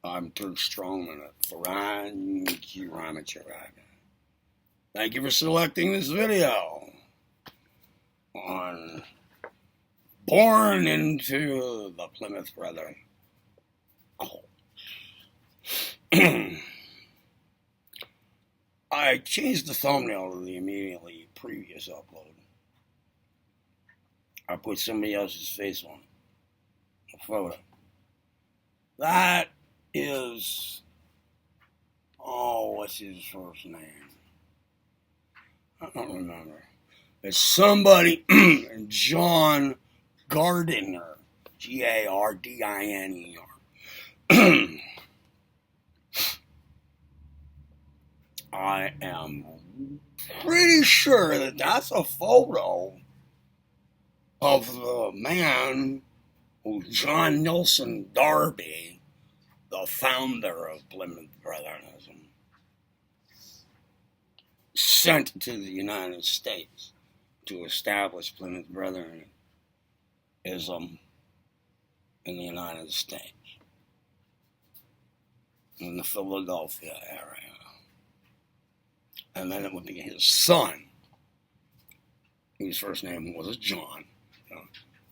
I'm too strong in it. Thank you, Ramacharaka. Thank you for selecting this video on Born into the Plymouth Brethren cult. I changed the thumbnail to the immediately previous upload. I put somebody else's face on it, a photo. That is, what's his first name? I don't remember. It's somebody, John Gardiner, Gardiner. I am pretty sure that that's a photo of the man who John Nelson Darby, the founder of Plymouth Brethrenism, sent to the United States to establish Plymouth Brethrenism in the United States, in the Philadelphia area. And then it would be his son, whose first name was John.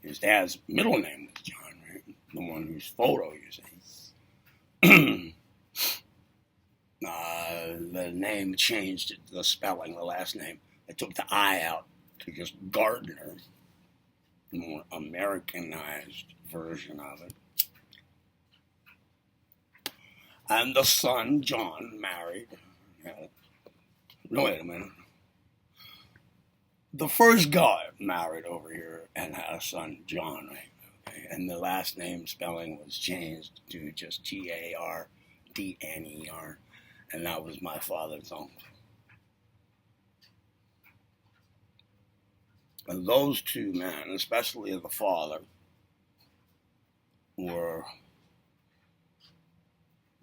His dad's middle name was John, right? The one whose photo you see. The name changed, the spelling, the last name. They took the I out to just Gardner, a more Americanized version of it. And the son, John, married. No, wait a minute. The first guy married over here and had a son, John, right? Okay. And the last name spelling was changed to just Gardner. And that was my father's uncle. And those two men, especially the father, were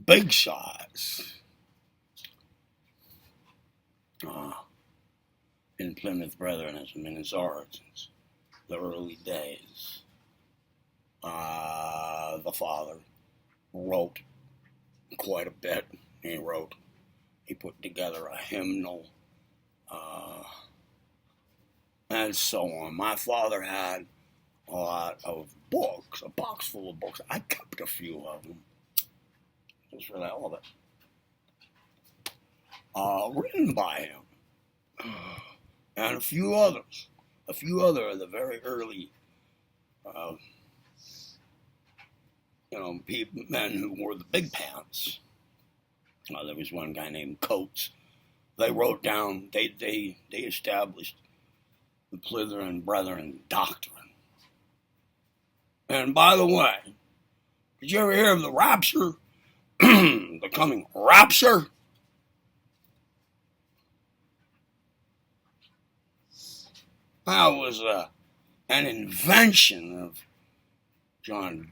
big shots in Plymouth Brethrenism in its origins, the early days. The father wrote quite a bit. He put together a hymnal, and so on. My father had a lot of books, a box full of books. I kept a few of them, just for the hell of it. Written by him, and a few other of the very early, men who wore the big pants. There was one guy named Coates. They wrote down, they established the Plymouth Brethren doctrine. And by the way, did you ever hear of the rapture? The coming rapture? That was an invention of John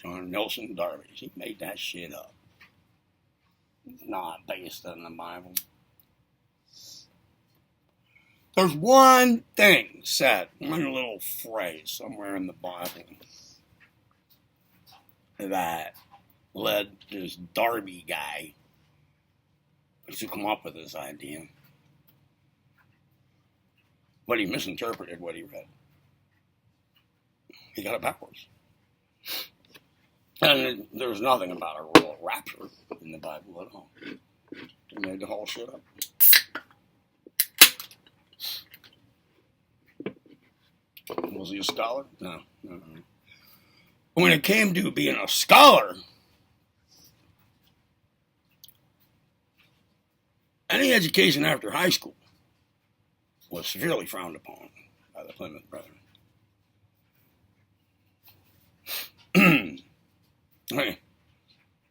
Nelson Darby's. He made that shit up. It's not based on the Bible. There's one thing said, one little phrase somewhere in the Bible that led this Darby guy to come up with this idea. But he misinterpreted what he read. He got it backwards. And there's nothing about a real rapture in the Bible at all. He made the whole shit up. Was he a scholar? No. When it came to being a scholar, any education after high school was severely frowned upon by the Plymouth Brethren.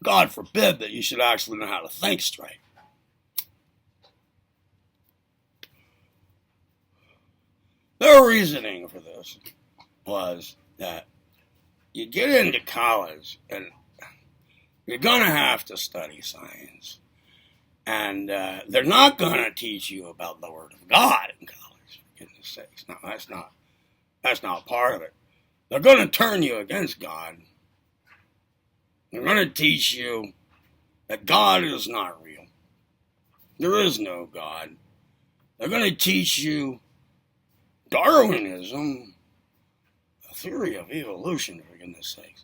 God forbid that you should actually know how to think straight. Their reasoning for this was that you get into college and you're going to have to study science. And they're not going to teach you about the Word of God in college, for goodness sakes. No, that's not part of it. They're going to turn you against God. They're going to teach you that God is not real. There is no God. They're going to teach you Darwinism, a theory of evolution, for goodness sakes.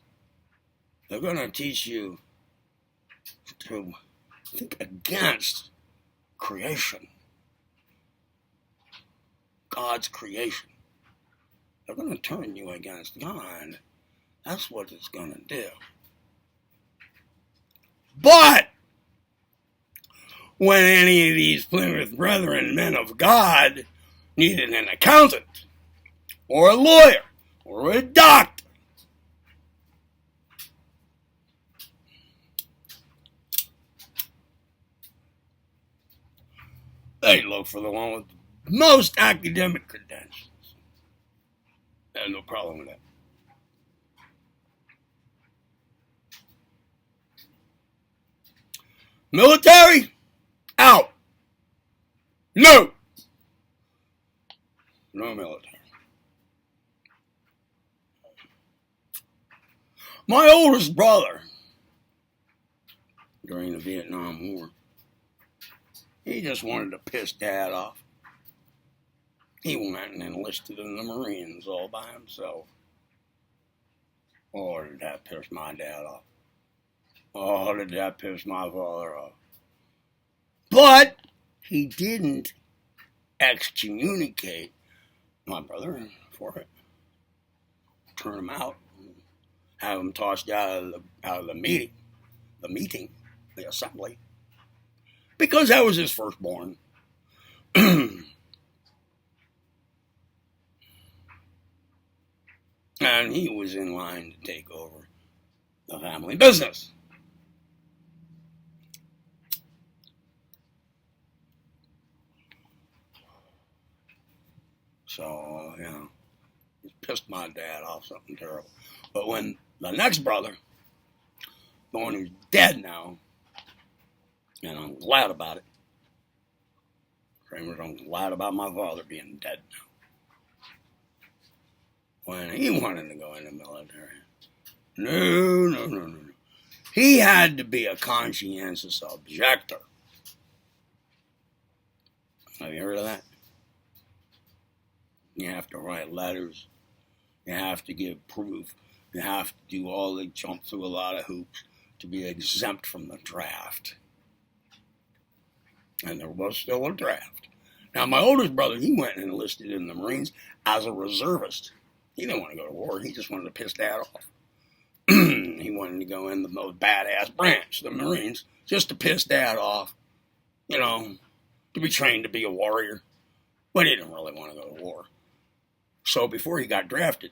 They're going to teach you to think against creation, God's creation. They're going to turn you against God. That's what it's going to do. But when any of these Plymouth Brethren, men of God, needed an accountant, or a lawyer, or a doctor, they look for the one with the most academic credentials. I have no problem with that. Military? Out. No. No military. My oldest brother, during the Vietnam War, he just wanted to piss Dad off. He went and enlisted in the Marines all by himself. Oh, did that piss my dad off. Oh, did that piss my father off. But he didn't excommunicate my brother for it. Turn him out. Have him tossed out of the meeting, the assembly. Because that was his firstborn. And he was in line to take over the family business. So, it pissed my dad off something terrible. But when the next brother, the one who's dead now, and I'm glad about it. I'm glad about my father being dead now. When he wanted to go in the military, no. He had to be a conscientious objector. Have you heard of that? You have to write letters. You have to give proof. You have to do all the jump through a lot of hoops to be exempt from the draft. And there was still a draft. Now, my oldest brother, he went and enlisted in the Marines as a reservist. He didn't want to go to war. He just wanted to piss Dad off. He wanted to go in the most badass branch, the Marines, just to piss Dad off. To be trained to be a warrior. But he didn't really want to go to war. So before he got drafted,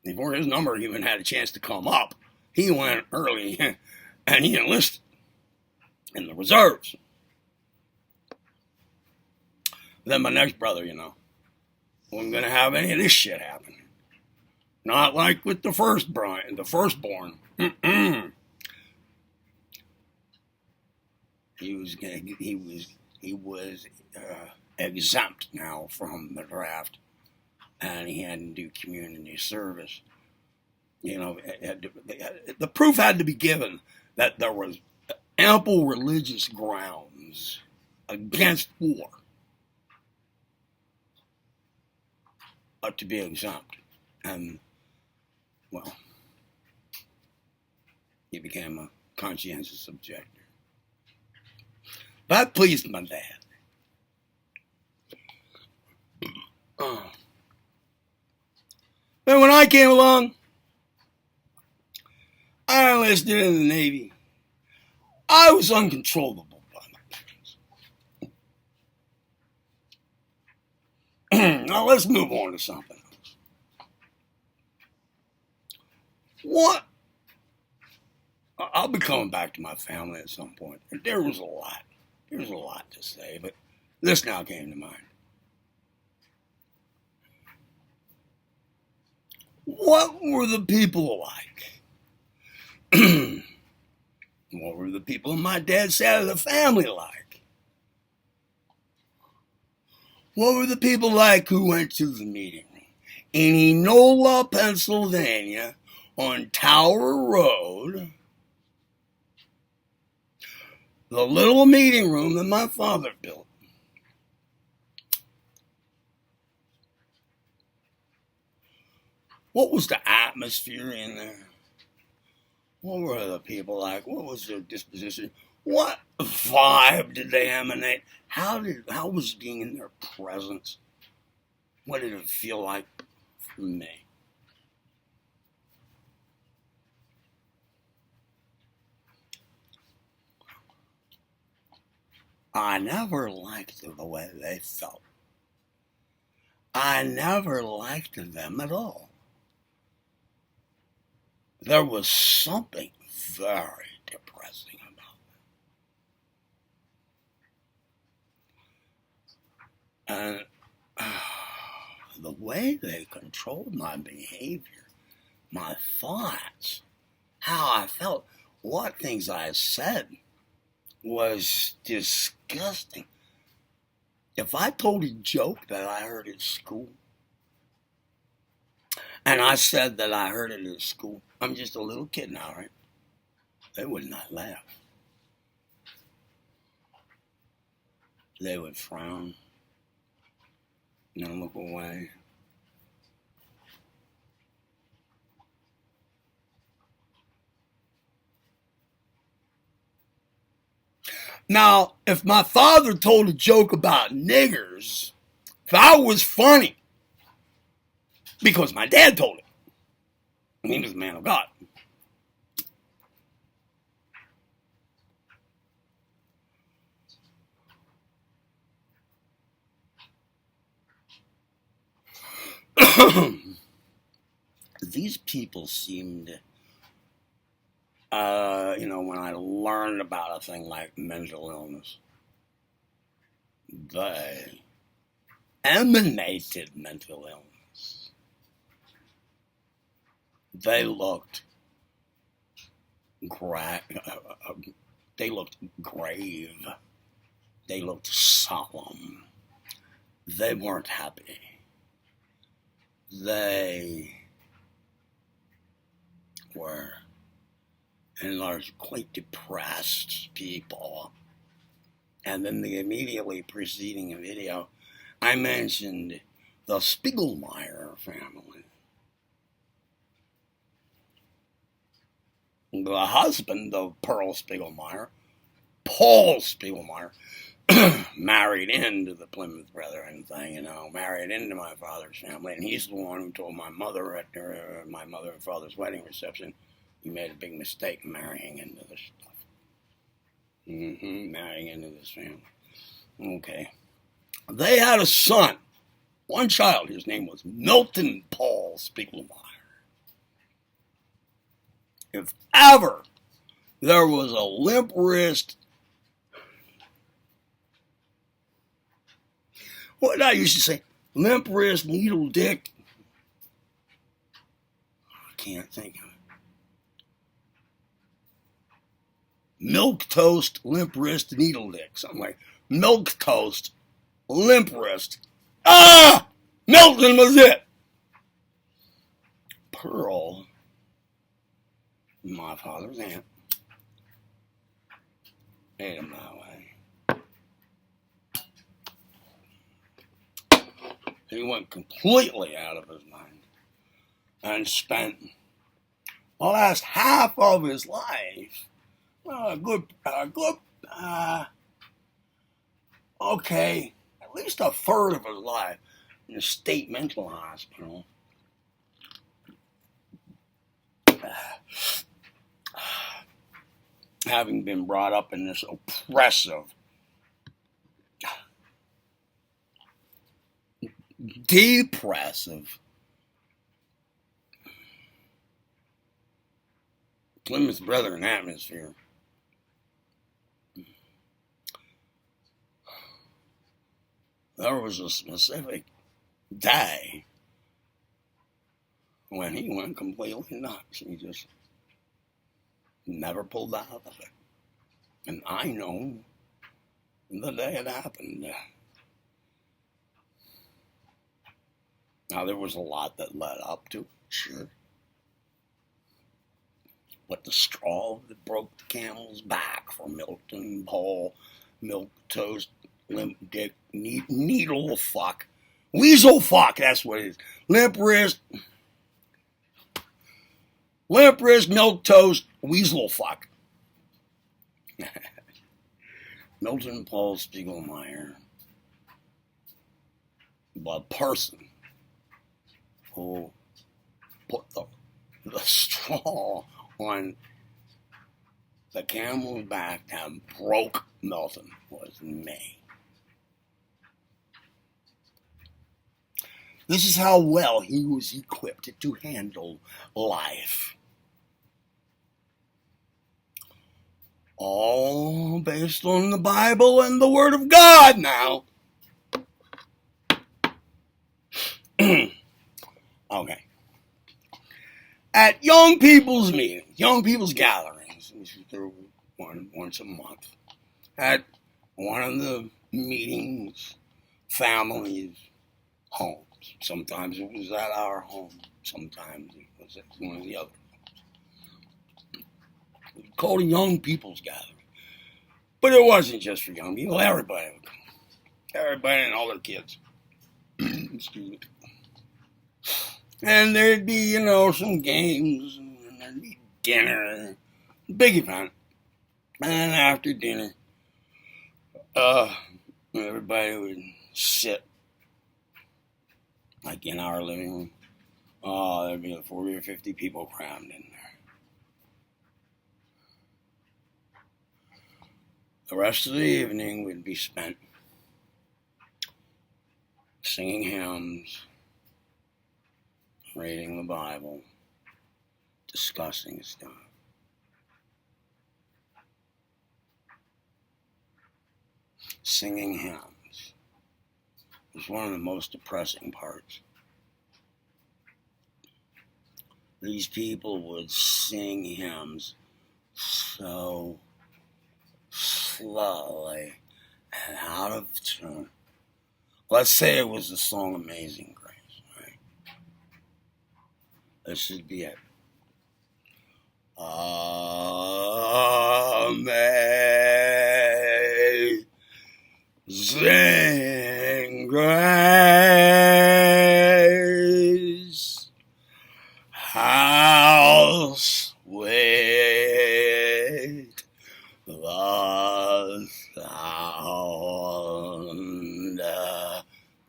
before his number even had a chance to come up, he went early and he enlisted in the reserves. Then my next brother, wasn't going to have any of this shit happen. Not like with the firstborn. He was exempt now from the draft, and he had to do community service. The proof had to be given that there was ample religious grounds against war to be exempt. And, he became a conscientious objector. That pleased my dad. But when I came along, I enlisted in the Navy. I was uncontrollable by my parents. Now let's move on to something else. What? I'll be coming back to my family at some point. There was a lot. There's a lot to say, but this now came to mind. What were the people like? What were the people on my dad's side of the family like? What were the people like who went to the meeting room in Enola, Pennsylvania, on Tower Road, the little meeting room that my father built. What was the atmosphere in there? What were the people like? What was their disposition? What vibe did they emanate? How was being in their presence? What did it feel like for me? I never liked the way they felt. I never liked them at all. There was something very depressing about them. And the way they controlled my behavior, my thoughts, how I felt, what things I said was disgusting. If I told a joke that I heard at school, and I said that I heard it at school, I'm just a little kid now, right? They would not laugh. They would frown and look away. Now, if my father told a joke about niggers, that was funny. Because my dad told it. And he was a man of God. These people seemed, when I learned about a thing like mental illness, they emanated mental illness. They looked they looked grave. They looked solemn. They weren't happy. They were, in large, quite depressed people. And then the immediately preceding video, I mentioned the Spiegelmeyer family. The husband of Pearl Spiegelmeyer, Paul Spiegelmeyer, married into the Plymouth Brethren thing, married into my father's family, and he's the one who told my mother at my mother and father's wedding reception, you made a big mistake marrying into this stuff. Marrying into this family. Okay. They had a son, one child, his name was Milton Paul Spigel. If ever there was a limp wrist, what did I used to say? Limp wrist, needle dick. I can't think of it. Milk toast, limp wrist, needle dick. Something like milk toast, limp wrist. Milton was it. Pearl, my father's aunt, made him that way. He went completely out of his mind and spent the last half of his life, at least a third of his life in a state mental hospital. Having been brought up in this oppressive, depressive Plymouth Brethren atmosphere. There was a specific day when he went completely nuts. He just never pulled out of it. And I know the day it happened. Now, there was a lot that led up to it, sure. But the straw that broke the camel's back for Milton Paul, milk toast, limp dick, needle fuck, weasel fuck, that's what it is. Limp wrist, milk toast, weasel fuck. Milton Paul Spiegelmeyer, the person who put the straw on the camel's back and broke Milton was me. This is how well he was equipped to handle life. All based on the Bible and the Word of God now. Okay. At young people's meetings, young people's gatherings, once a month, at one of the meetings, families' homes. Sometimes it was at our home. Sometimes it was at one of the other homes. It was called a young people's gathering. But it wasn't just for young people. Everybody would come. Everybody and all their kids. Excuse me. And there'd be, some games, and there'd be dinner, big event. And after dinner, everybody would sit, like in our living room. There'd be 40 or 50 people crammed in there. The rest of the evening would be spent singing hymns, reading the Bible, discussing stuff. Singing hymns was one of the most depressing parts. These people would sing hymns so slowly and out of tune. Let's say it was the song Amazing Grace, right? This should be it. Amazing grace, how sweet the sound,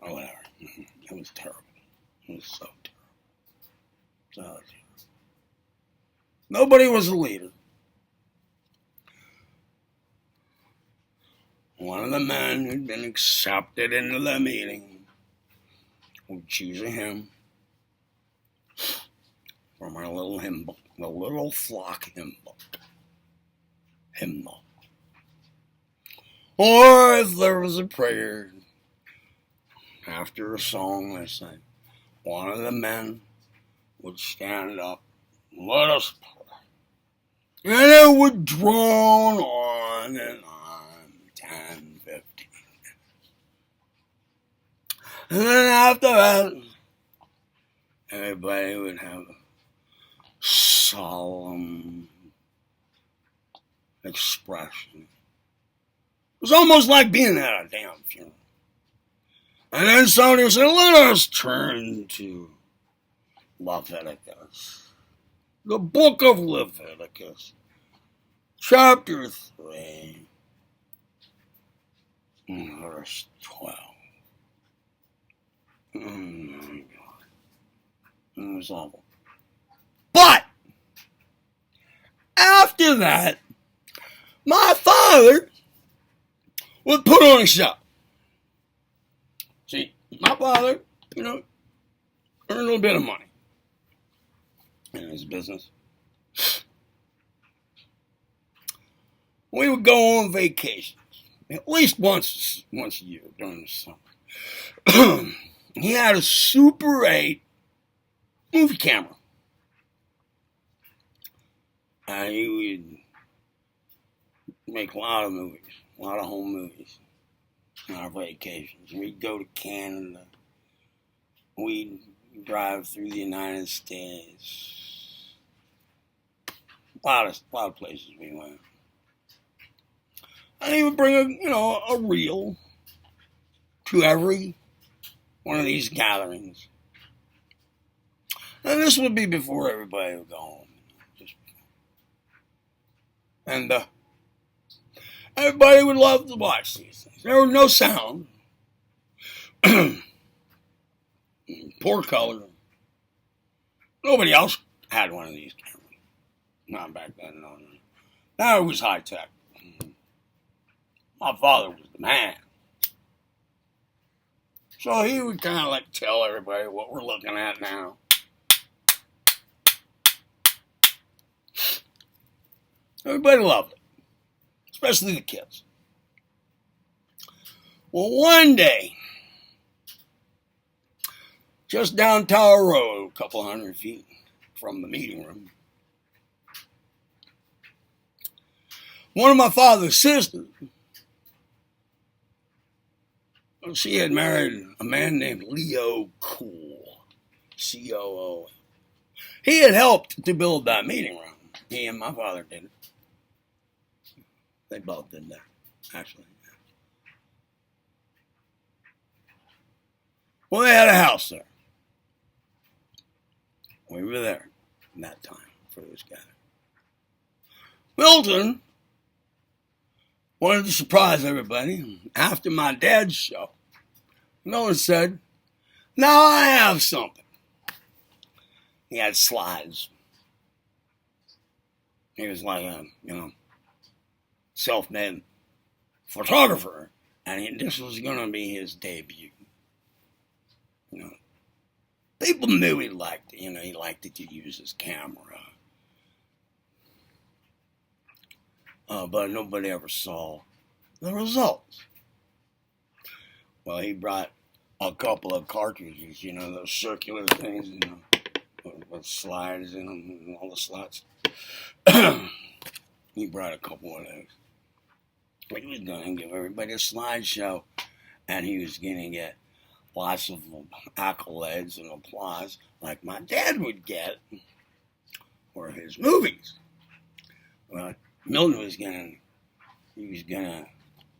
or whatever. It was terrible. It was so terrible. So terrible. Nobody was a leader. One of the men who'd been accepted into the meeting would choose a hymn from our little hymn book, the little flock hymn book. Hymnal. Or if there was a prayer after a song they sang, one of the men would stand up, let us pray. And it would drone on and on, 10, 15 minutes. And then after that, everybody would have a solemn expression. It was almost like being at a damn funeral. And then somebody would say, let us turn to Leviticus. The book of Leviticus, chapter 3, verse 12. Oh my God. It was awful. But, after that, my father would put on a show. See, my father, earned a little bit of money in his business. We would go on vacations, at least once a year during the summer. He had a Super 8 movie camera. And he would make a lot of movies, a lot of home movies on our vacations. We'd go to Canada. We'd drive through the United States. A lot of places we went. And he would bring a reel to every one of these gatherings. And this would be before everybody would go home. And everybody would love to watch these things. There was no sound. Poor color. Nobody else had one of these cameras. Not back then, no. Now it was high tech. My father was the man. So he would kind of like tell everybody what we're looking at now. Everybody loved it, especially the kids. Well, one day, just down Tower Road, a couple hundred feet from the meeting room, one of my father's sisters, she had married a man named Leo Cool, C-O-O. He had helped to build that meeting room. He and my father did it. They both did that, actually. Well, they had a house there. We were there in that time for this gathering. Milton wanted to surprise everybody. After my dad's show, Milton said, "Now I have something." He had slides. He was like a, self-made photographer, and this was going to be his debut. People knew he liked it. He liked it to use his camera. But nobody ever saw the results. Well, he brought a couple of cartridges, those circular things, with slides in them and all the slots. He brought a couple of those. He was going to give everybody a slideshow, and he was going to get lots of accolades and applause like my dad would get for his movies. Well, Milton was going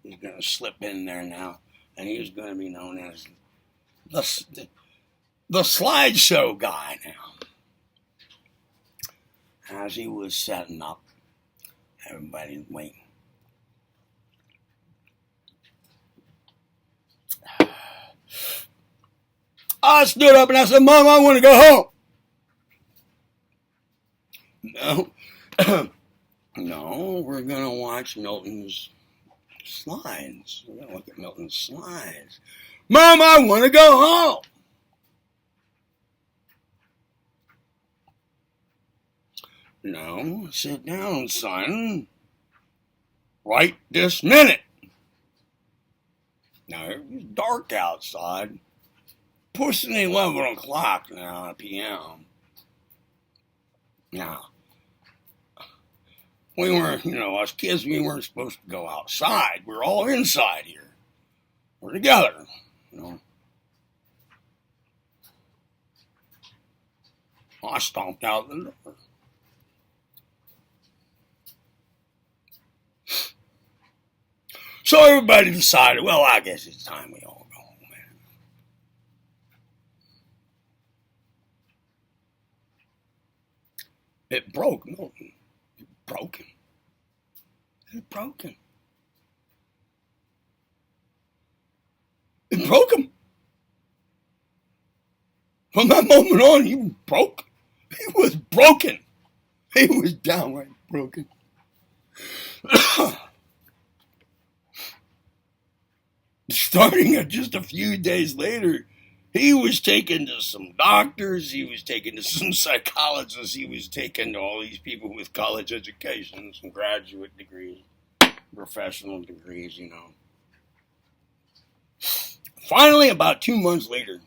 to slip in there now, and he was going to be known as the slideshow guy now. As he was setting up, everybody waiting. I stood up and I said, "Mom, I want to go home." No. No, we're going to watch Milton's slides. We're going to look at Milton's slides. "Mom, I want to go home." "No, sit down, son. Right this minute." Now, it was dark outside. Pushing 11 o'clock now, p.m. Now, we weren't, us kids, we weren't supposed to go outside. We're all inside here. We're together, I stomped out the door. So everybody decided, well, I guess it's time we all go home, man. It broke Milton. It broke him. It broke him. It broke him. From that moment on, he was broke. He was broken. He was downright broken. Starting at just a few days later, he was taken to some doctors, he was taken to some psychologists, he was taken to all these people with college education, some graduate degrees, professional degrees, Finally, about 2 months later,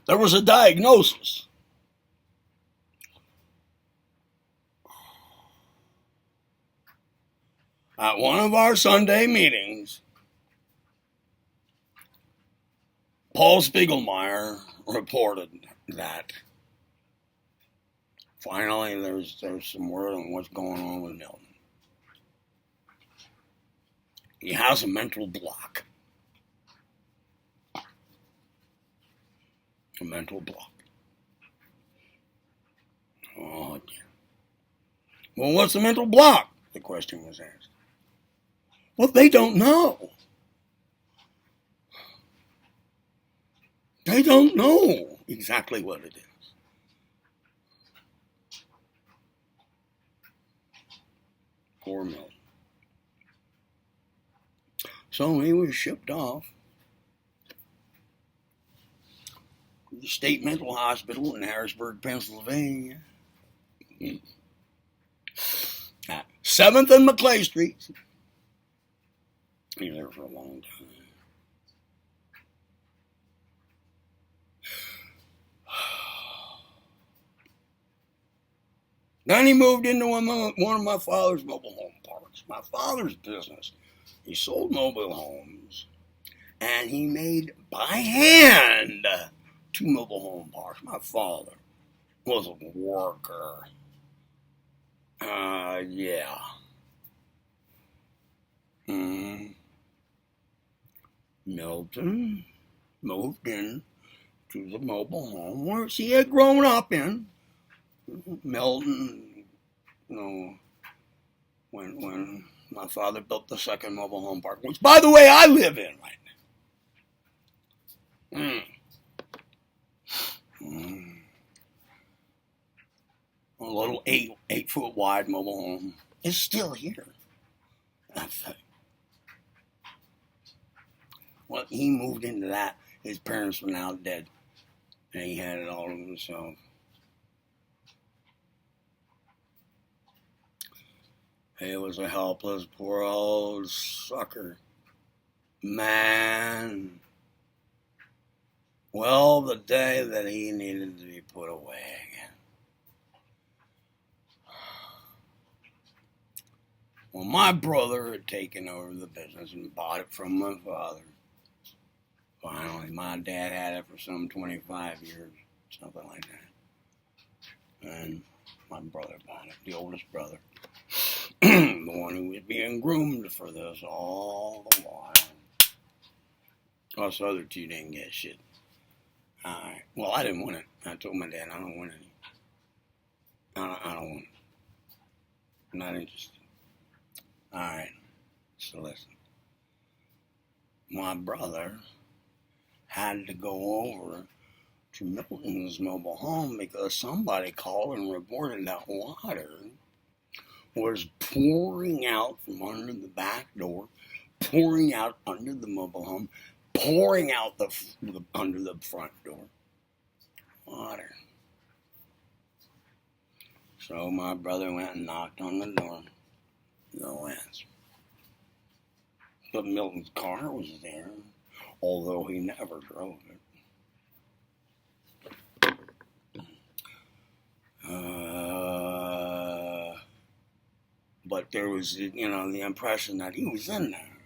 there was a diagnosis. At one of our Sunday meetings, Paul Spiegelmeyer reported that Finally, there's some word on what's going on with Milton. He has a mental block. A mental block. Oh, dear. Well, what's a mental block? The question was asked. Well, they don't know. They don't know exactly what it is. Poor Milton. So he was shipped off to the State Mental Hospital in Harrisburg, Pennsylvania. 7th and McClay Street. He was there for a long time. Then he moved into one of my father's mobile home parks. My father's business. He sold mobile homes, and he made by hand 2 mobile home parks. My father was a worker. Yeah. Milton moved in to the mobile home where he had grown up in. Milton, when my father built the second mobile home park, which, by the way, I live in right now. A little 8-foot wide mobile home is still here, I think. Well, he moved into that. His parents were now dead, and he had it all to himself. He was a helpless, poor old sucker. Man. Well, the day that he needed to be put away again. Well, my brother had taken over the business and bought it from my father. Finally, my dad had it for some 25 years, something like that. And my brother bought it, the oldest brother. The one who was being groomed for this all the while. Us other 2 didn't get shit. Alright. Well, I didn't want it. I told my dad I don't want any. I don't want it. I'm not interested. Alright. So listen. My brother had to go over to Milton's mobile home because somebody called and reported that water was pouring out from under the back door, pouring out under the mobile home, pouring out under the front door. Water. So my brother went and knocked on the door. No answer. But Milton's car was there, although he never drove it. But there was, the impression that he was in there.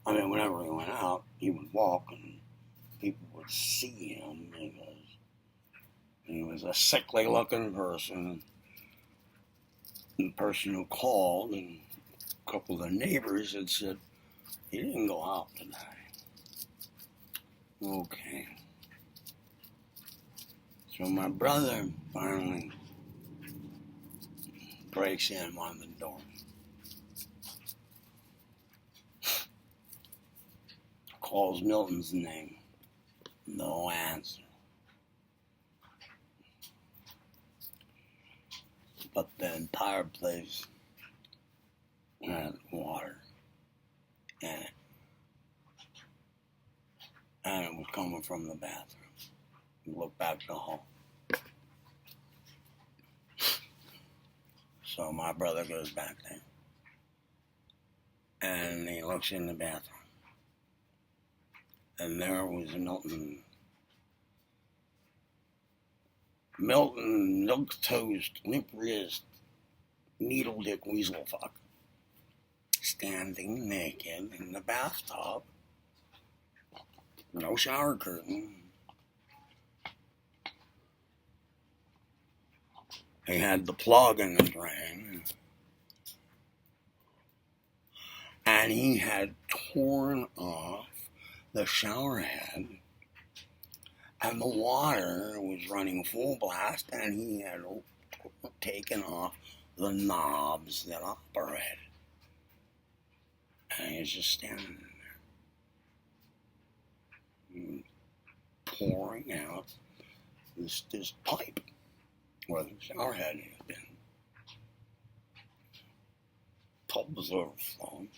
I mean, whenever he went out, he would walk and people would see him because he was a sickly-looking person. The person who called and a couple of the neighbors had said, he didn't go out tonight. Okay. So my brother finally breaks in on the door. Calls Milton's name. No answer. But the entire place had water in it. And it was coming from the bathroom. You look back to the hall. So my brother goes back there. And he looks in the bathroom. And there was Milton. Milton, milk-toast, limp-wrist, needle-dick weasel fuck. Standing naked in the bathtub. No shower curtain. He had the plug in the drain. And he had torn off the shower head. And the water was running full blast. And he had taken off the knobs that operated. And he was just standing there, pouring out this pipe where the shower head had been. Tub was overflowing.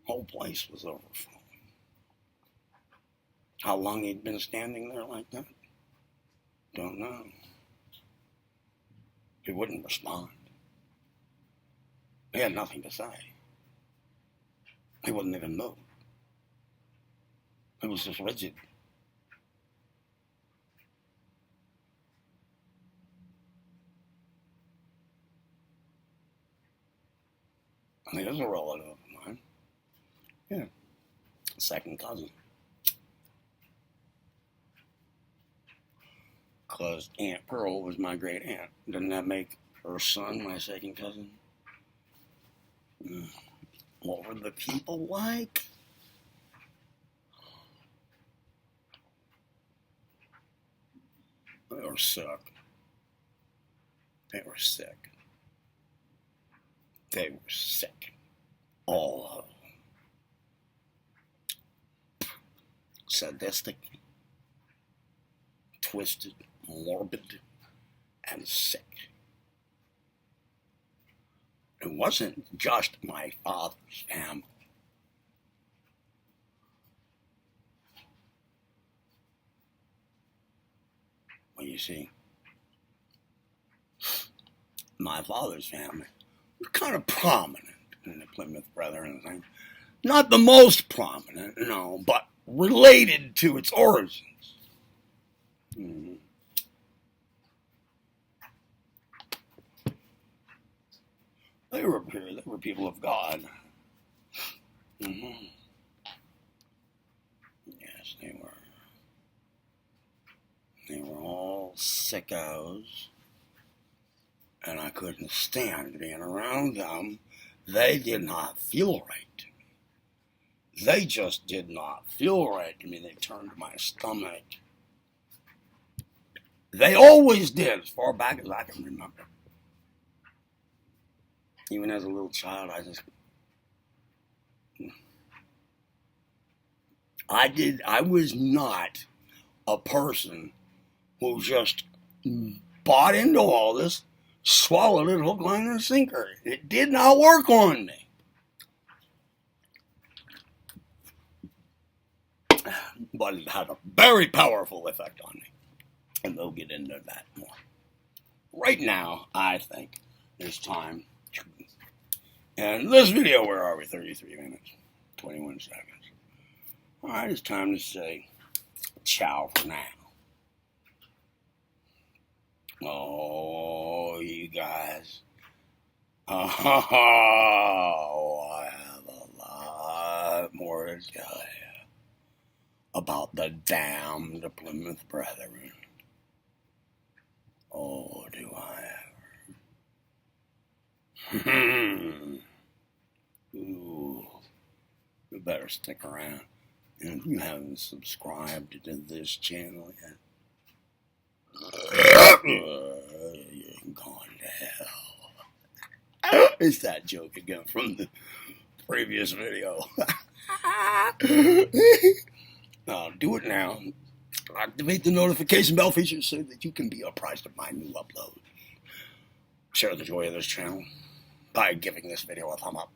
Whole place was overflowing. How long he'd been standing there like that? Don't know. He wouldn't respond. He had nothing to say. He wouldn't even move. He was just rigid. I think it was a relative of mine. Yeah. Second cousin. Because Aunt Pearl was my great aunt. Didn't that make her son my second cousin? What were the people like? They were sick. They were sick. They were sick. All of them. Sadistic, twisted, morbid, and sick. It wasn't just my father's family. Well, you see, my father's family was kind of prominent in the Plymouth Brethren thing. Not the most prominent, no, but related to its origins. Mm-hmm. They were people of God. Mm-hmm. Yes, they were. They were all sickos, and I couldn't stand being around them. They did not feel right to me. They just did not feel right to me. They turned my stomach. They always did, as far back as I can remember. Even as a little child, I was not a person who just bought into all this, swallowed it hook, line, and sinker. It did not work on me. But it had a very powerful effect on me. And we'll get into that more. Right now, I think it's time to... And this video, where are we? 33 minutes, 21 seconds. All right, it's time to say ciao for now. Oh, you guys. Oh, I have a lot more to tell you about the damned Plymouth Brethren. Oh, do I ever. Ooh, you better stick around. And if you haven't subscribed to this channel yet, you're going to hell. It's that joke again from the previous video. Do it now. Activate the notification bell feature so that you can be apprised of my new upload. Share the joy of this channel by giving this video a thumb up.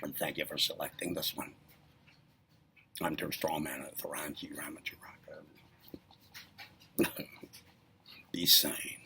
And thank you for selecting this one. I'm Dirk Strawman at the Amateur Rocker. Be sane.